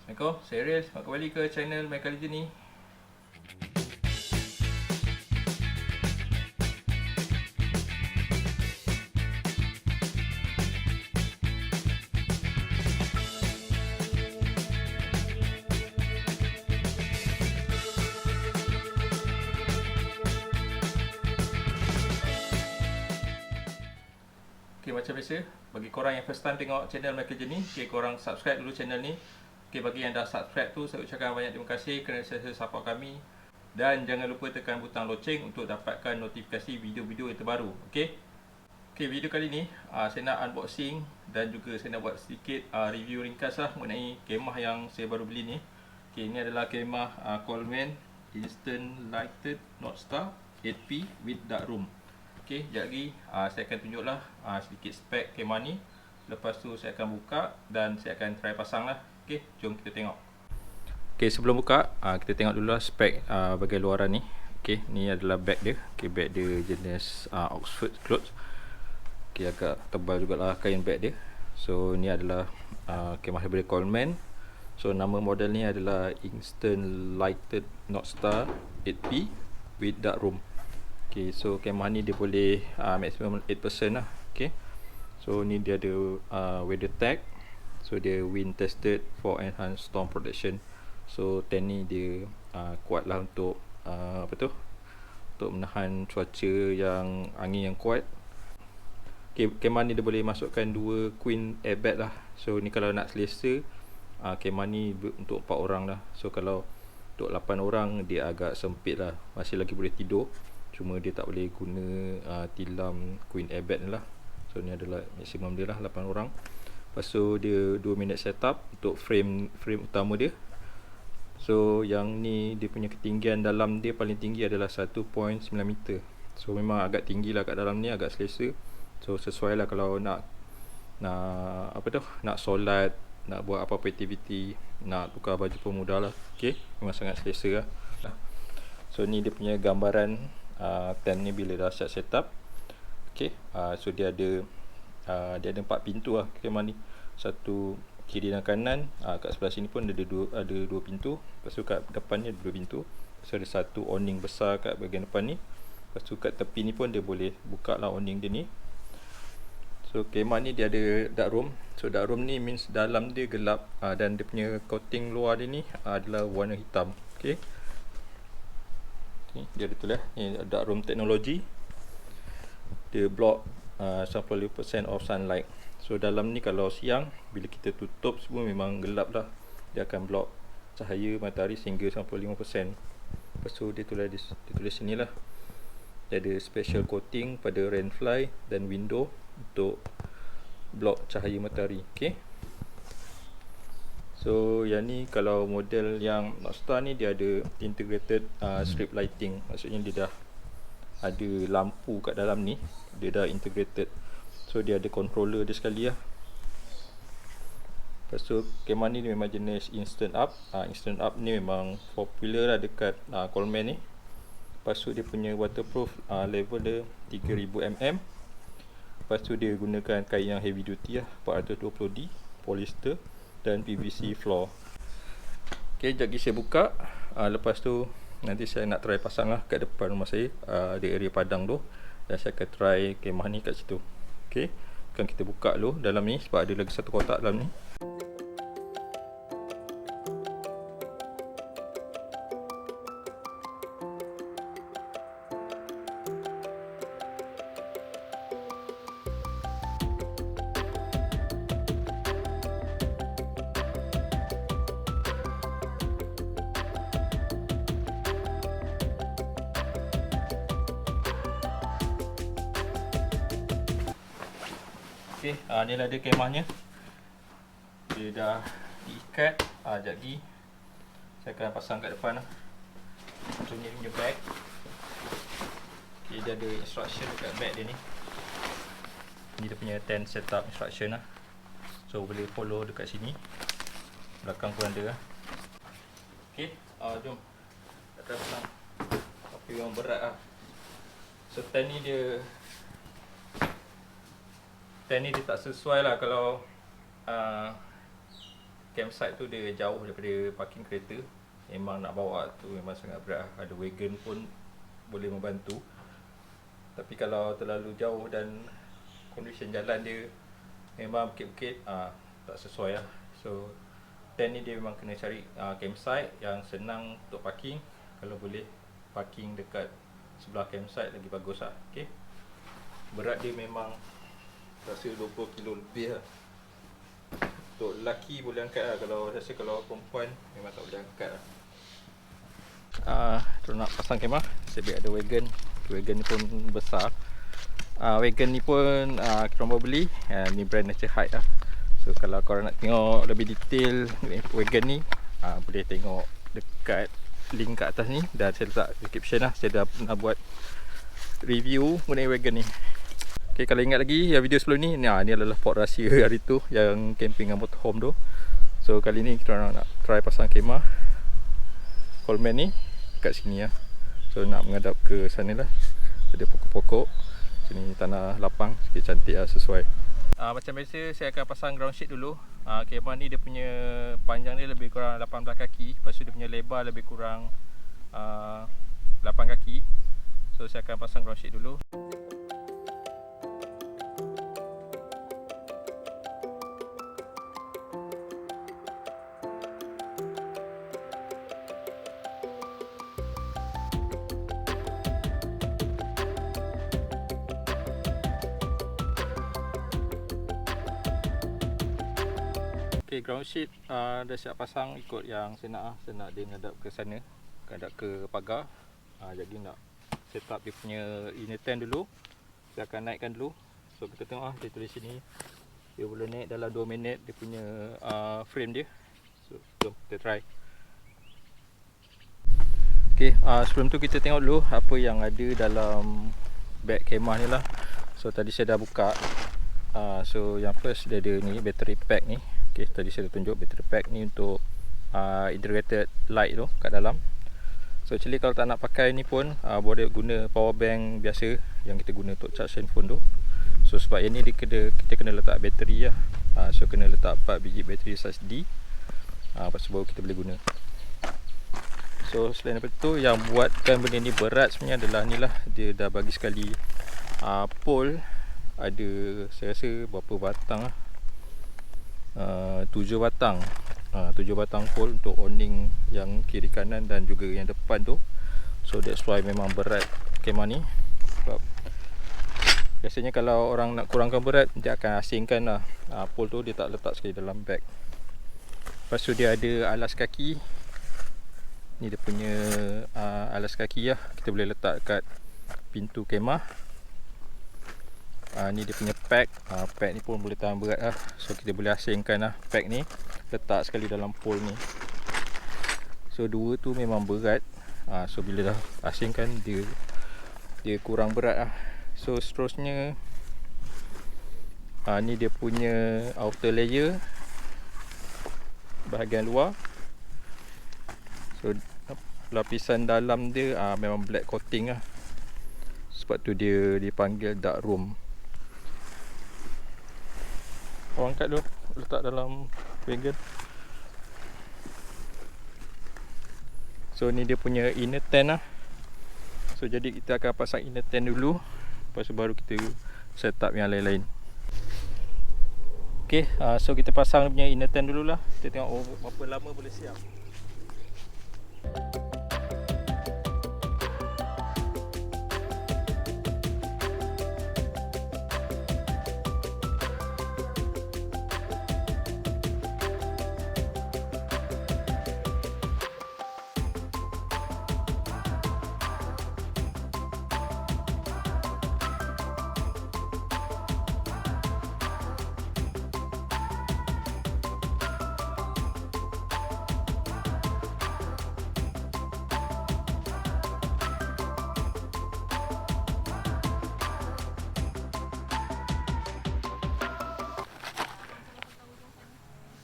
Assalamualaikum, saya Riel. Selamat kembali ke channel Michael Legend ni. Okay, macam biasa, bagi korang yang first time tengok channel Michael Legend ni, okay, korang subscribe dulu channel ni. Okay, bagi yang dah subscribe tu, saya ucapkan banyak terima kasih kerana saya support kami. Dan jangan lupa tekan butang loceng untuk dapatkan notifikasi video-video yang terbaru. Okay? Okay, video kali ni saya nak unboxing dan juga saya nak buat sedikit review ringkas lah mengenai kemah yang saya baru beli ni. Okay, ini adalah kemah Coleman Instant Lighted Northstar 8P with dark room. Okay, sekejap lagi saya akan tunjuklah sedikit spek kemah ni. Lepas tu saya akan buka dan saya akan try pasang lah. Okay, jom kita tengok. Okay, sebelum buka kita tengok dulu lah spek bahagian luaran ni. Okay, ni adalah bag dia. Okay, bag dia jenis Oxford clothes. Okay, agak tebal jugalah kain bag dia. So ni adalah kemah daripada Coleman. So nama model ni adalah Instant Lighted Northstar 8P with dark room. Okay, so kemah ni dia boleh maximum 8% lah. Okay, so ni dia ada weather tag. So dia wind tested for enhanced storm protection. So 10 ni dia kuat lah untuk untuk menahan cuaca yang angin yang kuat. Okay, kemah ni dia boleh masukkan 2 queen airbag lah. So ni kalau nak selesa, kemah ni untuk 4 orang lah. So kalau untuk 8 orang dia agak sempit lah, masih lagi boleh tidur. Cuma dia tak boleh guna tilam queen airbag ni lah. So ni adalah maksimum dia lah, 8 orang. Lepas tu dia 2 minit setup untuk frame utama dia. So yang ni dia punya ketinggian dalam dia paling tinggi adalah 1.9 meter. So memang agak tinggi lah kat dalam ni, agak selesa. So sesuai lah kalau nak nak solat, nak buat apa-apa aktiviti, nak tukar baju pemuda lah. Okay, memang sangat selesa lah. So ni dia punya gambaran tent ni bila dah set up. Okay, so dia ada 4 pintu lah kemah ni. Satu kiri dan kanan, kat sebelah sini pun ada 2 pintu. Lepas tu kat depan ni ada 2 pintu. So ada satu awning besar kat bahagian depan ni. Lepas tu kat tepi ni pun dia boleh buka lah awning dia ni. So kemah ni dia ada dark room. So dark room ni means dalam dia gelap, dan dia punya coating luar dia ni adalah warna hitam. Okay, ni dia ada tulis ni dark room technology. Dia block 90% of sunlight. So dalam ni kalau siang bila kita tutup semua memang gelap lah. Dia akan block cahaya matahari sehingga 95%. Lepas tu dia tulis sini lah, dia ada special coating pada rainfly dan window untuk block cahaya matahari. Okay, so yang ni kalau model yang Northstar ni dia ada integrated strip lighting. Maksudnya dia dah ada lampu kat dalam ni, dia dah integrated. So dia ada controller dia sekali lah. Lepas tu kemah ni memang jenis instant up. Instant up ni memang popular lah dekat Coleman ni. Lepas tu dia punya waterproof level dia 3000 mm. Lepas tu dia gunakan kain yang heavy duty lah, 420D polyester dan PVC floor. Okay, sekejap lagi saya buka. Lepas tu nanti saya nak try pasang lah kat depan rumah saya, di area padang tu. Dan saya akan try kemah ni kat situ. Okay, akan kita buka dulu dalam ni sebab ada lagi satu kotak dalam ni. Okay, ni lah dia kemahnya. Dia dah diikat. Sekejap lagi saya akan pasang kat depan lah. So ni punya bag. Okay, dia ada instruction dekat bag dia ni. Ni dia punya tent setup instruction lah. So boleh follow dekat sini. Belakang pun ada lah. Okay, jom kita pasang. Tapi memang berat lah. So tent ni dia tak sesuai lah kalau campsite tu dia jauh daripada parking kereta. Memang nak bawa tu memang sangat berat. Ada wagon pun boleh membantu. Tapi kalau terlalu jauh dan condition jalan dia memang bukit-bukit, tak sesuai lah. So tent ni dia memang kena cari campsite yang senang untuk parking. Kalau boleh parking dekat sebelah campsite lagi bagus lah. Okay. Berat dia memang rasa 20 kilo lebih lah. Untuk lelaki boleh angkat lah, kalau perempuan memang tak boleh angkat lah. Terus nak pasang kemah, sebab ada wagon. Wagon ni pun besar. Wagon ni pun kita orang baru beli. Ni brand Nature Hike lah. So kalau korang nak tengok lebih detail wagon ni, boleh tengok dekat link kat atas ni. Dan saya letak description lah. Saya dah pernah buat review mengenai wagon ni. Okay, kalau ingat lagi yang video sebelum ni, ni adalah spot rahsia hari tu yang camping dengan motorhome tu. So kali ni kita orang nak try pasang kemah Coleman ni kat sini lah. So nak menghadap ke sana lah. Ada pokok-pokok. Sini tanah lapang, sikit cantik lah, sesuai. Macam biasa saya akan pasang ground sheet dulu. Kemah ni dia punya panjang dia lebih kurang 18 kaki. Lepas tu dia punya lebar lebih kurang 8 kaki. So saya akan pasang ground sheet dulu. Okay, ground sheet dah siap pasang ikut yang saya nak dia menghadap ke sana, menghadap ke pagar. Jadi nak set up dia punya inner tent dulu. Saya akan naikkan dulu. So kita tengok dia tulis sini dia boleh naik dalam 2 minit dia punya frame dia. So jom kita try. Okay, sebelum tu kita tengok dulu apa yang ada dalam beg kemah ni lah. So tadi saya dah buka. So yang first dia ada ni battery pack ni. Okay, tadi saya dah tunjuk battery pack ni untuk integrated light tu kat dalam. So actually kalau tak nak pakai ni pun boleh guna power bank biasa yang kita guna untuk charge handphone tu. So sebab yang ni kita kena letak bateri lah. So kena letak 4 biji bateri saiz D. Lepas tu baru kita boleh guna. So selain daripada tu, yang buatkan benda ni berat sebenarnya adalah ni lah. Dia dah bagi sekali pole. Ada saya rasa berapa batang lah, 7 batang. 7 batang pole untuk awning yang kiri kanan dan juga yang depan tu. So that's why memang berat kemah ni. Sebab biasanya kalau orang nak kurangkan berat, dia akan asingkan lah pole tu, dia tak letak sekali dalam beg. Lepas tu dia ada alas kaki. Ni dia punya alas kaki lah. Kita boleh letak kat pintu kemah. Ni dia punya pack. Pack ni pun boleh tahan berat lah. So kita boleh asingkan lah pack ni, letak sekali dalam pole ni. So dua tu memang berat. So bila dah asingkan, dia kurang berat lah. So seterusnya ni dia punya outer layer, bahagian luar. So lapisan dalam dia memang black coating lah. Sebab tu dia dipanggil dark room. Orang angkat dulu, letak dalam wagon. So ni dia punya inner tent lah. So jadi kita akan pasang inner tent dulu, lepas tu baru kita set up yang lain-lain. Okay, so kita pasang punya inner tent dulu lah. Kita tengok berapa lama boleh siap.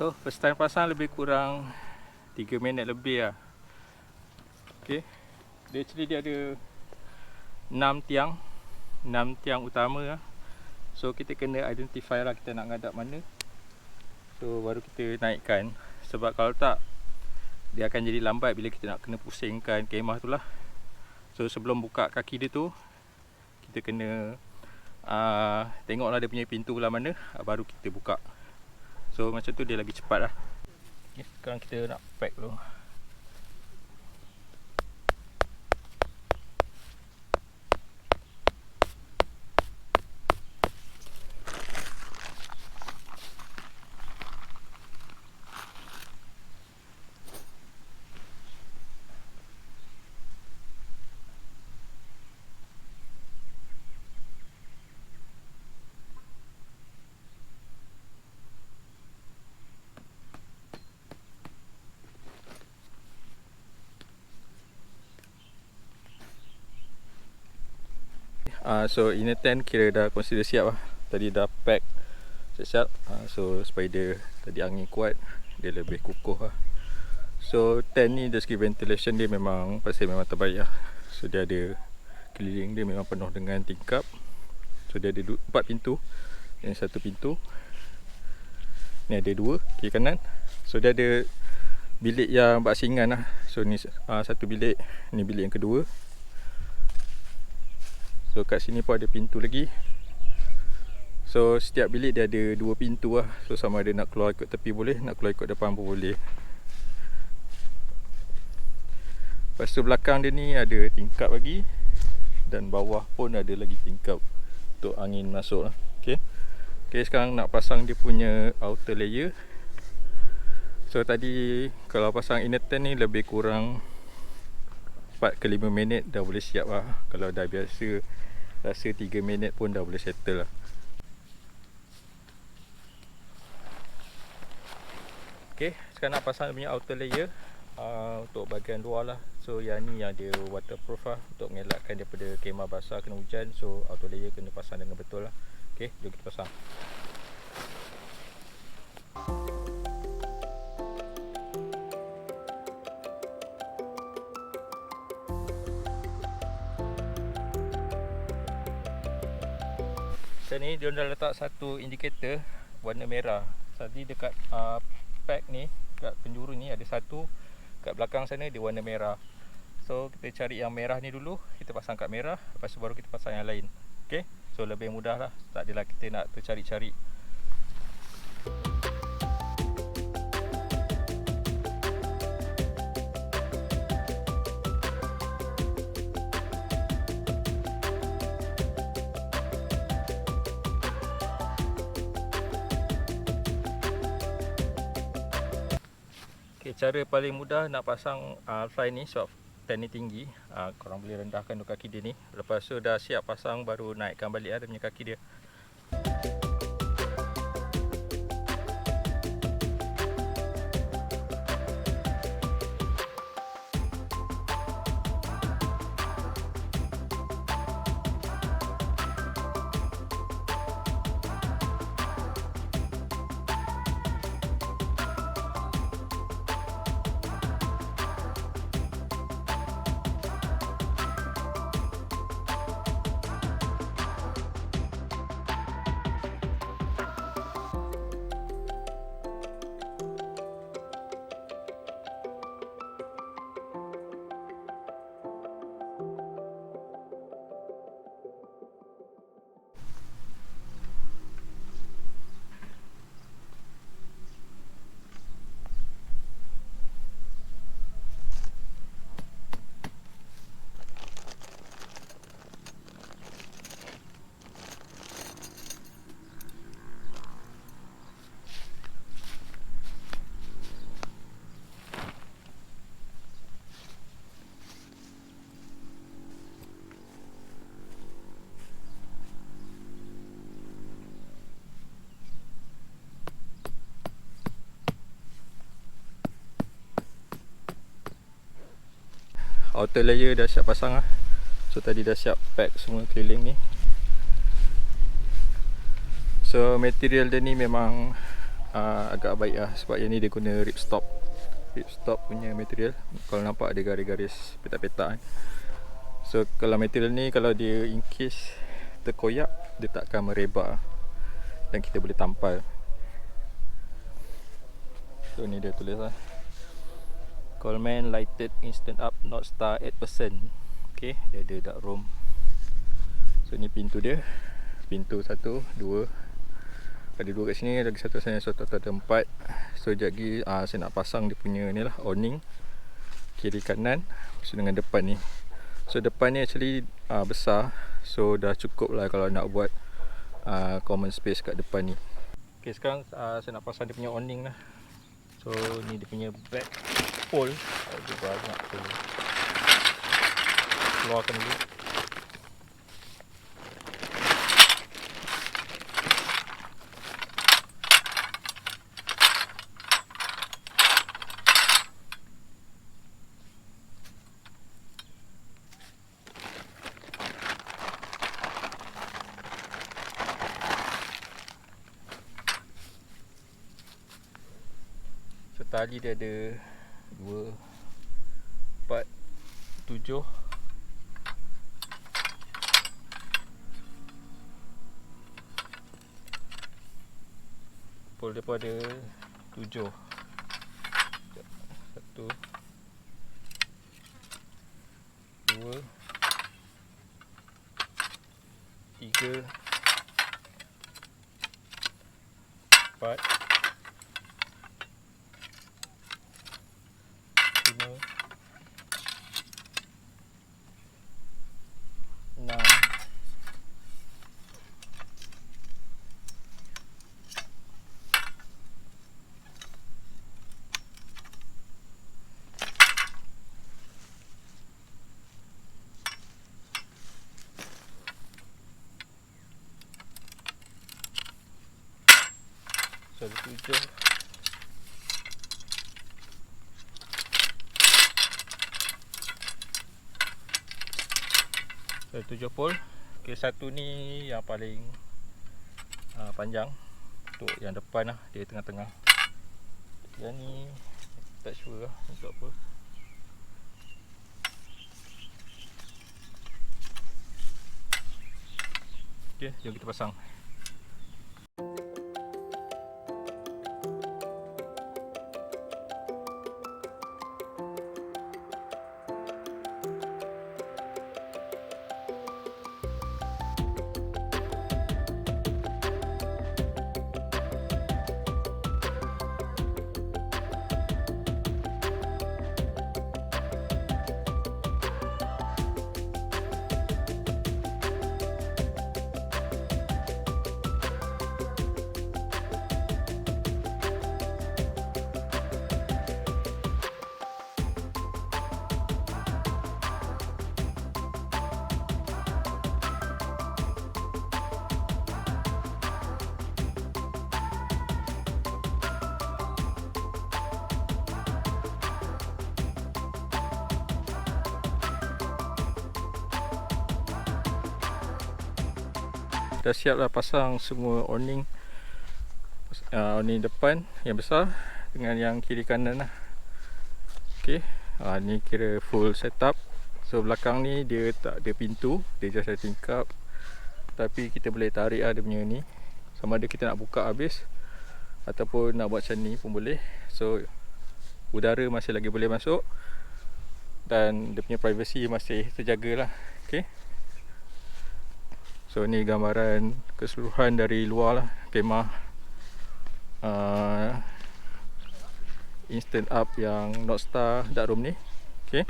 So first time pasang lebih kurang 3 minit lebih lah. Okay, dia actually dia ada 6 tiang utama lah. So kita kena identify lah kita nak ngadap mana. So baru kita naikkan Sebab kalau tak, dia akan jadi lambat bila kita nak kena pusingkan kemah tu lah. So sebelum buka kaki dia tu, kita kena tengoklah dia punya pintu belah mana, baru kita buka. So macam tu dia lagi cepat lah. Okay, sekarang kita nak pack dulu. So inner tent kira dah consider siap lah. Tadi dah pack siap-siap. So supaya dia tadi angin kuat, dia lebih kukuh lah. So tent ni dari segi ventilation dia memang pasal memang terbaik lah. So dia ada keliling dia memang penuh dengan tingkap. So dia ada 4 pintu. Ini 1 pintu. Ni ada 2 kiri kanan. So dia ada bilik yang baksingan lah. So ni 1 bilik, ni bilik yang kedua. So kat sini pun ada pintu lagi. So setiap bilik dia ada 2 pintu lah. So sama ada nak keluar ikut tepi boleh, nak keluar ikut depan pun boleh. Lepas tu belakang dia ni ada tingkap lagi. Dan bawah pun ada lagi tingkap untuk angin masuk lah. Okay, sekarang nak pasang dia punya outer layer. So tadi kalau pasang inner tent ni lebih kurang 4 ke 5 minit dah boleh siap lah. Kalau dah biasa rasa 3 minit pun dah boleh settle lah. Okay, sekarang nak pasang dia punya outer layer untuk bahagian luar lah. So yang ni yang dia waterproof lah, untuk mengelakkan daripada kemah basah kena hujan. So outer layer kena pasang dengan betul lah. Okay, jom kita pasang. Ni dia dah letak satu indikator warna merah. Tadi dekat pack ni, kat penjuru ni ada satu, kat belakang sana dia warna merah. So kita cari yang merah ni dulu, kita pasang kat merah, lepas tu baru kita pasang yang lain. Okay, so lebih mudah lah, tak adalah kita nak tercari-cari. Cara paling mudah nak pasang fly ni, sebab tent ni tinggi, korang boleh rendahkan dua kaki dia ni. Lepas tu dah siap pasang, baru naikkan balik dia punya kaki dia. Outer layer dah siap pasang lah. So tadi dah siap pack semua keliling ni. So material dia ni memang agak baik lah, sebab yang ni dia guna ripstop punya material. Kalau nampak ada garis-garis petak-petak kan. So kalau material ni, kalau dia in case terkoyak, dia tak akan merebak dan kita boleh tampal. So ni dia tulis lah, Coleman lighted instant up not star 8%. Okay, dia ada dark room. So ni pintu dia, pintu 1, 2, ada 2 kat sini, lagi satu saya satu ada 4. So sekejap lagi saya nak pasang dia punya ni lah, awning kiri kanan so dengan depan ni. So depan ni actually besar, so dah cukup lah kalau nak buat common space kat depan ni. Okay, sekarang saya nak pasang dia punya awning lah. So ni dia punya back pole, dia banyak tu keluarkan dulu. So tali dia ada 2, 4, 7. Pole dia pun ada 7. 1, 2, 3, 4, 5, 6, 7. So 7 pole. Okay, satu ni yang paling panjang untuk yang depan lah, dia tengah-tengah. Yang ni tak sure lah untuk apa. Okay, jom kita pasang. Dah siap lah pasang semua awning. Awning depan yang besar dengan yang kiri kanan lah. Okay, ni kira full setup. So belakang ni dia tak ada pintu, dia just ada tingkap. Tapi kita boleh tarik lah dia punya ni, sama ada kita nak buka habis ataupun nak buat macam ni pun boleh. So udara masih lagi boleh masuk dan dia punya privacy masih terjaga lah. Okay, so ni gambaran keseluruhan dari luar lah kemah instant up yang Northstar dark room ni. Okay,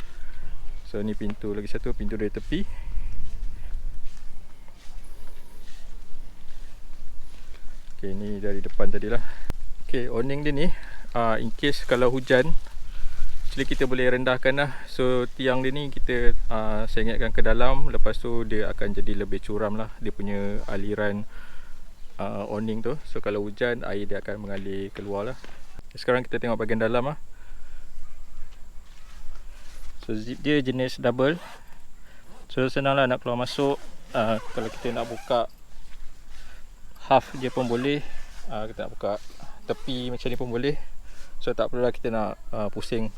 so ni pintu, lagi satu pintu dari tepi. Okay, ni dari depan tadi lah. Okay, awning dia ni in case kalau hujan, actually kita boleh rendahkan lah. So tiang dia ni kita sengatkan ke dalam, lepas tu dia akan jadi lebih curam lah dia punya aliran awning tu. So kalau hujan, air dia akan mengalir keluar lah. Sekarang kita tengok bahagian dalam lah. So zip dia jenis double, so senang lah nak keluar masuk. Kalau kita nak buka half dia pun boleh, kita nak buka tepi macam ni pun boleh. So tak perlulah kita nak pusing.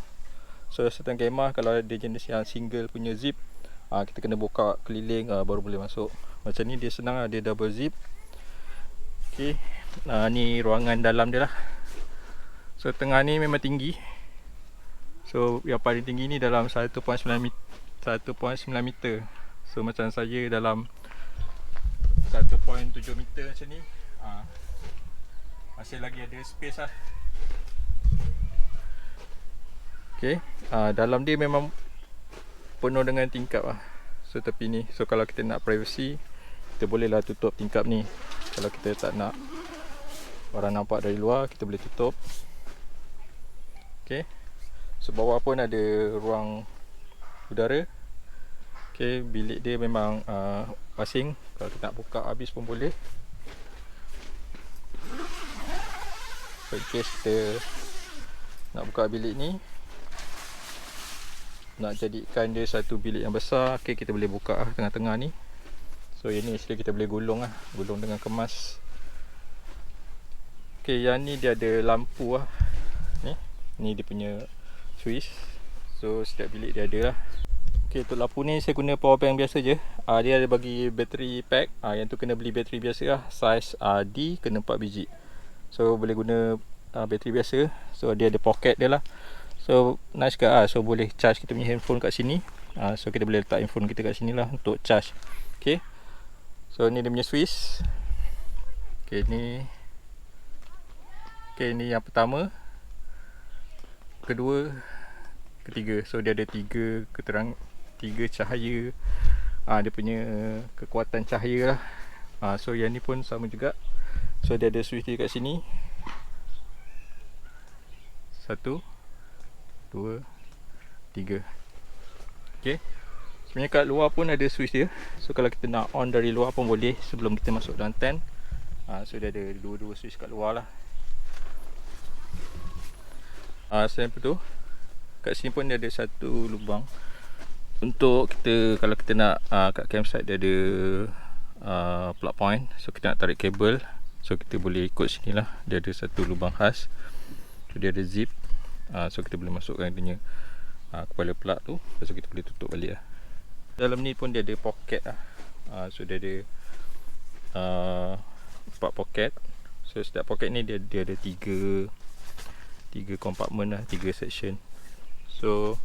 So certain kemah kalau ada jenis yang single punya zip, kita kena buka keliling baru boleh masuk. Macam ni dia senang lah, dia double zip. Okay, ni ruangan dalam dia lah. So tengah ni memang tinggi. So yang paling tinggi ni dalam 1.9 meter. So macam saya dalam 1.7 meter macam ni. Masih lagi ada space lah. Okay, dalam dia memang penuh dengan tingkap lah. So tepi ni, so kalau kita nak privacy, kita bolehlah tutup tingkap ni. Kalau kita tak nak orang nampak dari luar, kita boleh tutup. Okay, so bawah pun ada ruang udara. Okay, bilik dia memang passing. Kalau kita nak buka habis pun boleh. So in case kita nak buka bilik ni, nak jadikan dia satu bilik yang besar, okay, kita boleh buka lah tengah-tengah ni. So yang ni kita boleh gulung lah, gulung dengan kemas. Okay, yang ni dia ada lampu lah. Ni dia punya switch. So setiap bilik dia ada lah. Okay, untuk lampu ni saya guna power bank biasa je. Dia ada bagi bateri pack. Yang tu kena beli bateri biasa lah, size D, kena 4 biji. So boleh guna bateri biasa. So dia ada pocket dia lah. So nice ke So boleh charge kita punya handphone kat sini. So kita boleh letak handphone kita kat sini lah untuk charge. Okay, so ni dia punya switch. Okay, ni yang pertama, kedua, ketiga. So dia ada 3 cahaya. Dia punya kekuatan cahaya lah. So yang ni pun sama juga. So dia ada switch dia kat sini. 1, 2, 3. Okay, sebenarnya kat luar pun ada switch dia. So kalau kita nak on dari luar pun boleh sebelum kita masuk dalam tent. So dia ada dua switch kat luar lah. Selain itu, kat sini pun dia ada satu lubang untuk kita, kalau kita nak kat campsite dia ada plug point. So kita nak tarik kabel, so kita boleh ikut sini lah. Dia ada satu lubang khas. So dia ada zip. So kita boleh masukkan dia punya kepala plug tu. Lepas tu kita boleh tutup balik lah. Dalam ni pun dia ada pocket lah. So dia ada 4 pocket. So setiap pocket ni dia ada 3 compartment lah, 3 section. So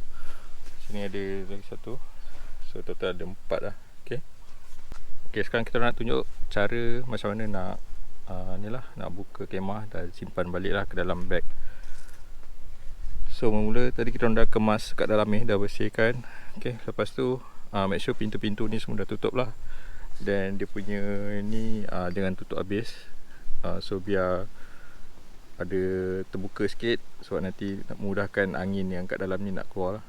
sini ada lagi satu. So total ada 4 lah. Okay, sekarang kita nak tunjuk cara macam mana nak ni lah, nak buka kemah dan simpan balik lah ke dalam beg. So mula tadi kita dah kemas kat dalam ni, dah bersihkan. Okay, lepas tu make sure pintu-pintu ni semua dah tutup lah. Dan dia punya ni jangan tutup habis. So biar ada terbuka sikit, sebab nanti nak mudahkan angin yang kat dalam ni nak keluar lah.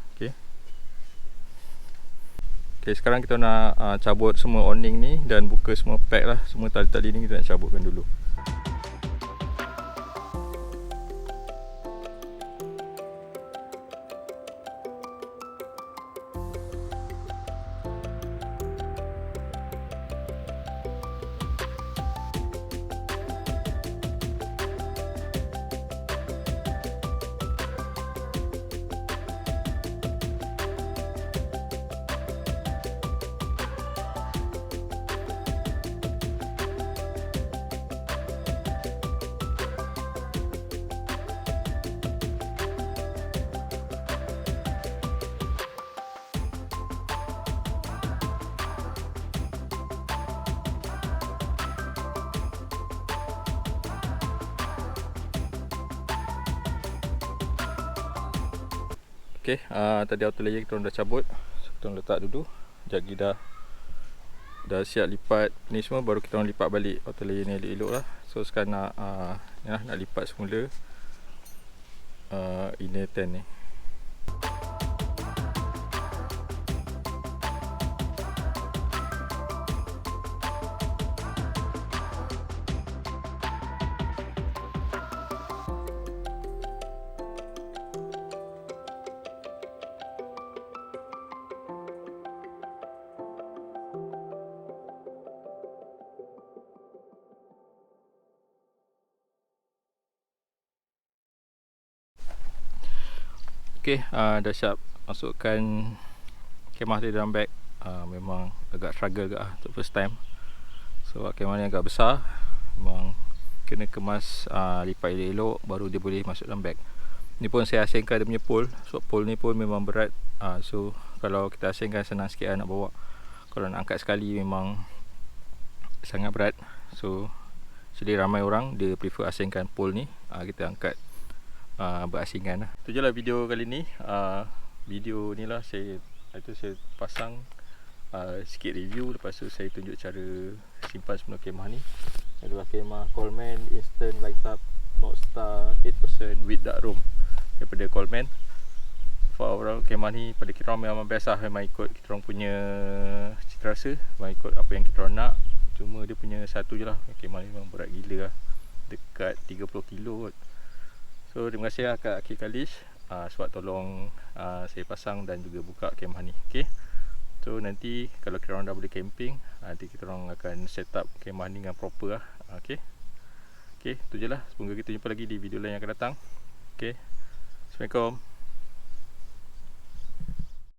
Okay, sekarang kita nak cabut semua awning ni dan buka semua pack lah. Semua tali-tali ni kita nak cabutkan dulu. Okay, tadi outer layer kita dah cabut. So, kita letak dulu. Jagi dah siap lipat ni semua, baru kita lipat balik outer layer ni elok-elok lah. So sekarang nak lipat semula inner tent ni. Okay, dah siap masukkan kemah di dalam beg. Memang agak struggle ke untuk first time. So kemah ni agak besar. Memang kena kemas lipat elok-elok baru dia boleh masuk dalam beg. Ni pun saya asingkan dia punya pole. So pole ni pun memang berat. So kalau kita asingkan senang sikit nak bawa. Kalau nak angkat sekali memang sangat berat. So jadi ramai orang dia prefer asingkan pole ni. Kita angkat berasingan lah. Itu je lah video kali ni. Video ni lah saya pasang sikit review. Lepas tu saya tunjuk cara simpan semula kemah ni. Adalah kemah Coleman Instant Light Up Northstar 8% with dark room daripada Coleman. So orang kemah ni pada kita orang memang biasa, memang ikut kita orang punya cita rasa, memang ikut apa yang kita orang nak. Cuma dia punya satu je lah, kemah ni memang berat gila lah, dekat 30 kilo kot. So terima kasih lah kat Akil Kalish sebab tolong saya pasang dan juga buka kemah ni. Okay, so nanti kalau kita orang dah boleh camping, nanti kita orang akan set up kemah ni dengan proper lah. Okay, itu je lah. Semoga kita jumpa lagi di video lain yang akan datang. Okay, Assalamualaikum.